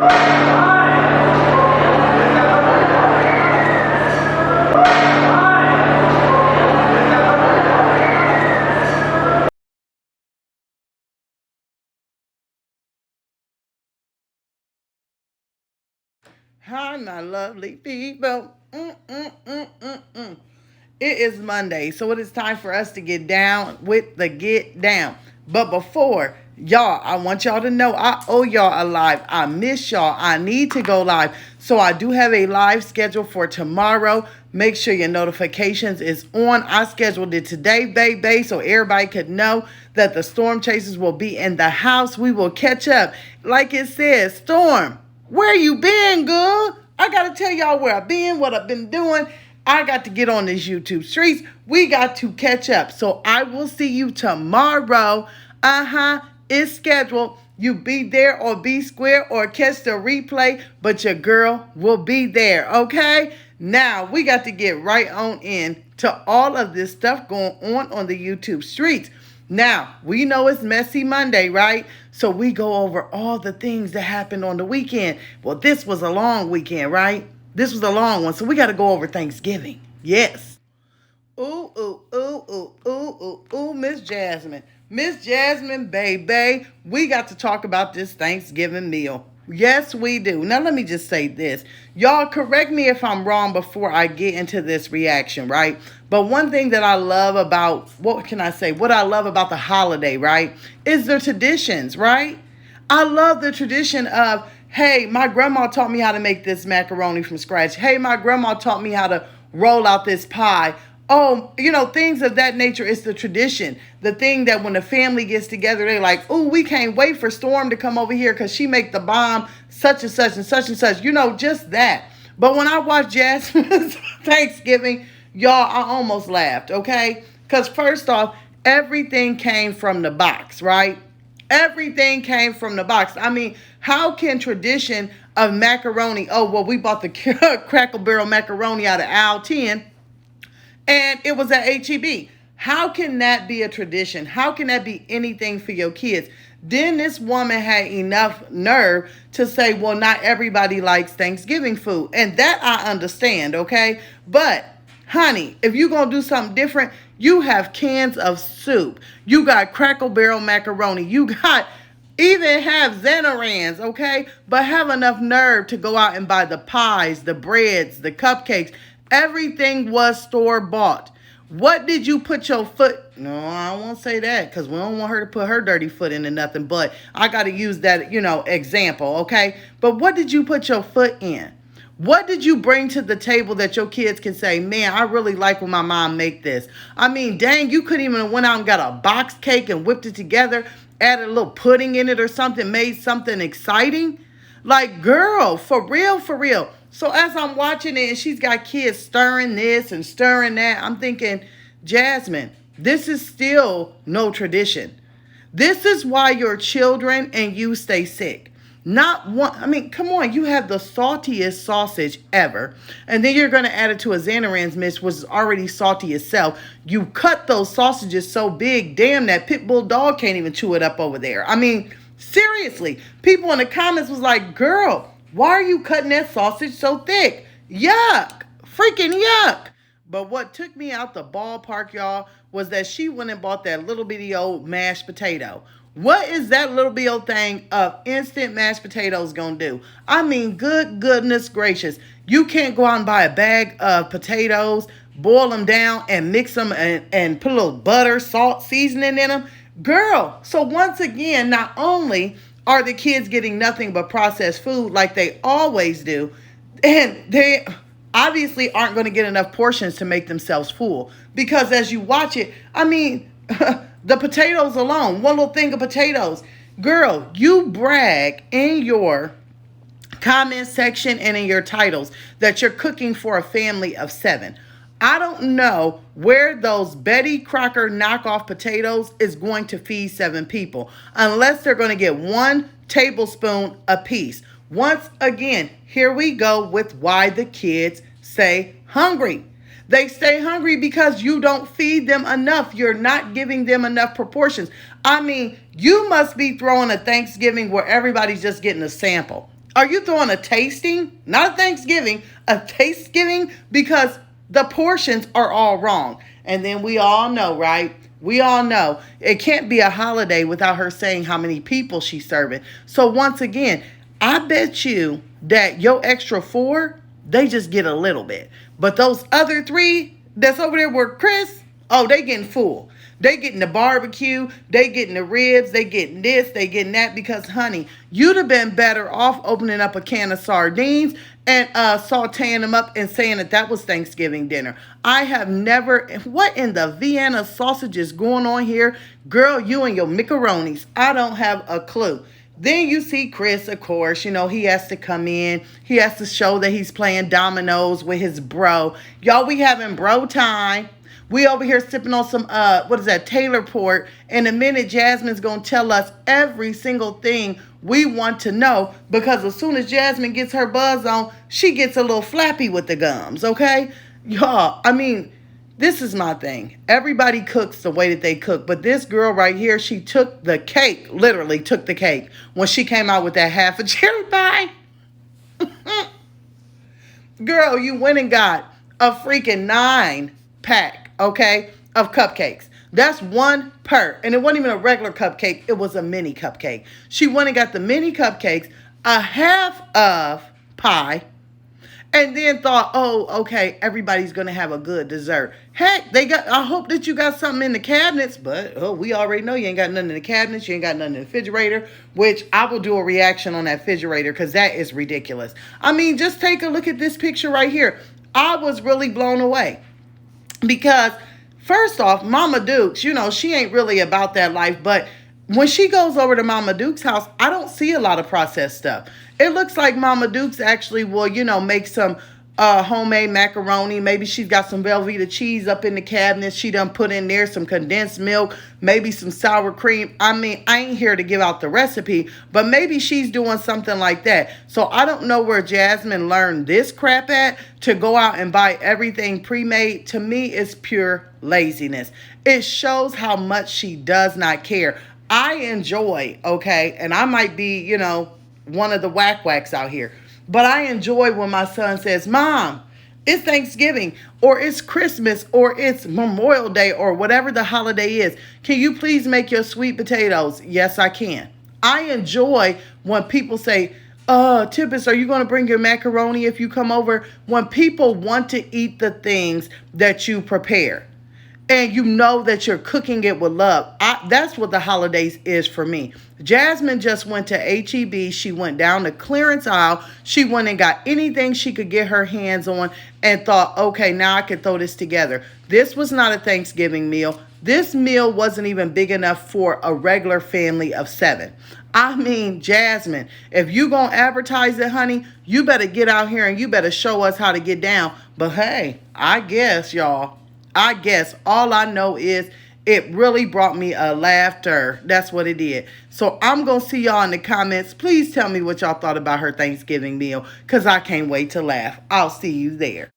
Hi, my lovely people. It is Monday, so it is time for us to get down with the get down. But before, y'all, I want y'all to know I owe y'all a live. I miss y'all. I need to go live. So I do have a live schedule for tomorrow. Make sure your notifications is on. I scheduled it today, baby, so everybody could know that the Storm Chasers will be in the house. We will catch up. Like it says, Storm, where you been, girl? I gotta tell y'all where I've been, what I've been doing. I got to get on these YouTube streets. We got to catch up. So I will see you tomorrow. It's scheduled. You be there or be square or catch the replay, but your girl will be there, okay? Now we got to get right on in to all of this stuff going on the YouTube streets. Now, we know it's Messy Monday, right? So we go over all the things that happened on the weekend. Well, this was a long weekend, right? This was a long one. So we got to go over Thanksgiving. Yes. Ooh, ooh, ooh, ooh, ooh, ooh, ooh, Miss Jasmine. Miss Jasmine, baby, we got to talk about this Thanksgiving meal. Yes, we do. Now, let me just say this. Y'all, correct me if I'm wrong before I get into this reaction, right? But one thing that I love about, what can I say? What I love about the holiday, right, is the traditions, right? I love the tradition of, hey, my grandma taught me how to make this macaroni from scratch. Hey, my grandma taught me how to roll out this pie. Oh, things of that nature. Is the tradition. The thing that when the family gets together, they're like, oh, we can't wait for Storm to come over here because she make the bomb such and such and such and such. Just that. But when I watch Jasmine's Thanksgiving, y'all, I almost laughed, okay? Because first off, everything came from the box, right? Everything came from the box. I mean, how can tradition of macaroni, oh, well, we bought the Crackle Barrel macaroni out of Aisle 10, and it was at HEB. How can that be a tradition? How can that be anything for your kids? Then this woman had enough nerve to say, well, not everybody likes Thanksgiving food. And that I understand, okay? But, honey, if you're going to do something different, you have cans of soup. You got Crackle Barrel macaroni. You got even have Zanarans, okay? But have enough nerve to go out and buy the pies, the breads, the cupcakes. Everything was store bought. What did you put your foot? No, I won't say that because we don't want her to put her dirty foot into nothing. But I got to use that, example, okay? But what did you put your foot in? What did you bring to the table that your kids can say, man, I really like when my mom make this? I mean, dang, you couldn't even went out and got a box cake and whipped it together, added a little pudding in it or something, made something exciting. Like, girl, for real, for real. So as I'm watching it and she's got kids stirring this and stirring that, I'm thinking, Jasmine, this is still no tradition. This is why your children and you stay sick. Not one, I mean, come on, you have the saltiest sausage ever. And then you're going to add it to a Xanaran's mix, which is already salty itself. You cut those sausages so big, damn, that pit bull dog can't even chew it up over there. I mean, seriously, people in the comments was like, girl, why are you cutting that sausage so thick? Yuck, freaking yuck. But what took me out the ballpark, y'all, was that she went and bought that little bitty old mashed potato. What is that little bitty old thing of instant mashed potatoes gonna do? I mean, goodness gracious. You can't go out and buy a bag of potatoes, boil them down, and mix them and put a little butter, salt, seasoning in them. Girl, so once again, not only are the kids getting nothing but processed food like they always do, and they obviously aren't going to get enough portions to make themselves full. Because as you watch it, I mean, the potatoes alone, one little thing of potatoes. Girl, you brag in your comment section and in your titles that you're cooking for a family of 7. I don't know where those Betty Crocker knockoff potatoes is going to feed 7 people unless they're going to get 1 tablespoon apiece. Once again, here we go with why the kids stay hungry. They stay hungry because you don't feed them enough. You're not giving them enough proportions. I mean, you must be throwing a Thanksgiving where everybody's just getting a sample. Are you throwing a tasting? Not a Thanksgiving, a Tastesgiving, because the portions are all wrong. And then we all know, right? We all know it can't be a holiday without her saying how many people she's serving. So once again, I bet you that your extra four, they just get a little bit. But those other three that's over there with Chris, oh, they getting full. They getting the barbecue, they getting the ribs, they getting this, they getting that. Because, honey, you'd have been better off opening up a can of sardines and sauteing them up and saying that that was Thanksgiving dinner. I have never, what in the Vienna sausage is going on here? Girl, you and your macaronis. I don't have a clue. Then you see Chris, of course, you know, he has to come in. He has to show that he's playing dominoes with his bro. Y'all, we having bro time. We over here sipping on some, what is that, Taylor Port. In a minute, Jasmine's going to tell us every single thing we want to know. Because as soon as Jasmine gets her buzz on, she gets a little flappy with the gums, okay? Y'all, I mean, this is my thing. Everybody cooks the way that they cook. But this girl right here, she took the cake, literally took the cake, when she came out with that half a cherry pie. Girl, you went and got a freaking 9-pack, okay, of cupcakes. That's one per. And it wasn't even a regular cupcake. It was a mini cupcake. She went and got the mini cupcakes, a half of pie, and then thought, oh, okay, everybody's going to have a good dessert. Heck, I hope that you got something in the cabinets, but we already know you ain't got nothing in the cabinets. You ain't got nothing in the refrigerator, which I will do a reaction on that refrigerator because that is ridiculous. I mean, just take a look at this picture right here. I was really blown away because, first off, Mama Dukes, you know, she ain't really about that life, but when she goes over to Mama Duke's house, I don't see a lot of processed stuff. It looks like Mama Duke's actually will, you know, make some homemade macaroni. Maybe she's got some Velveeta cheese up in the cabinet. She done put in there some condensed milk, maybe some sour cream. I mean, I ain't here to give out the recipe, but maybe she's doing something like that. So I don't know where Jasmine learned this crap at to go out and buy everything pre-made. To me, it's pure laziness. It shows how much she does not care. I enjoy, okay, and I might be, you know, one of the whack-whacks out here, but I enjoy when my son says, Mom, it's Thanksgiving, or it's Christmas, or it's Memorial Day, or whatever the holiday is. Can you please make your sweet potatoes? Yes, I can. I enjoy when people say, Tippis, are you going to bring your macaroni if you come over? When people want to eat the things that you prepare. And you know that you're cooking it with love. That's what the holidays is for me. Jasmine just went to H-E-B. She went down the clearance aisle. She went and got anything she could get her hands on and thought, okay, now I can throw this together. This was not a Thanksgiving meal. This meal wasn't even big enough for a regular family of 7. I mean, Jasmine, if you gonna advertise it, honey, you better get out here and you better show us how to get down. But hey, I guess, y'all, all I know is it really brought me a laughter. That's what it did. So I'm going to see y'all in the comments. Please tell me what y'all thought about her Thanksgiving meal because I can't wait to laugh. I'll see you there.